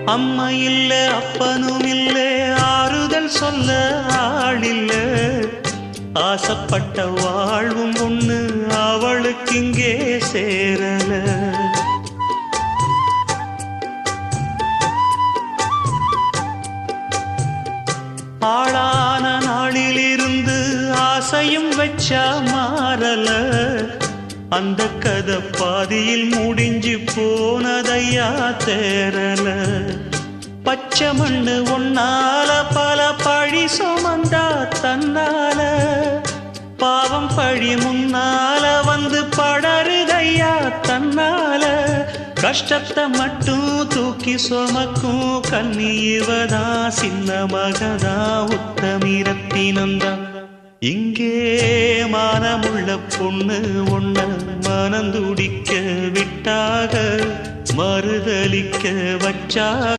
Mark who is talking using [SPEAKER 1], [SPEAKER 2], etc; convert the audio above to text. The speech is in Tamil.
[SPEAKER 1] அம்மா இல்ல அப்பனும் இல்ல ஆறுதல் சொல்ல ஆளில்ல ஆசைப்பட்ட வாழ்வும் ஒண்ணு அவளுக்கு இங்கே சேரல ஆளான நாளிலிருந்து ஆசையும் வச்சா மாறல அந்த கதை பாதியில் முடிஞ்சு போனதையா தேரல பச்சை மண்ணு ஒன்னால பல பழி சுமந்தா தன்னால பாவம் பழி முன்னால வந்து படருதையா தன்னால கஷ்டத்தை மட்டும் தூக்கி சுமக்கும் கண்ணி இவதா சின்ன மகதா உத்தமிரத்தினந்தா இங்கே மானமுள்ள பொண்ணு ஒண்ண மனந்துடிக்க விட்டாக மறுதலிக்க வச்சா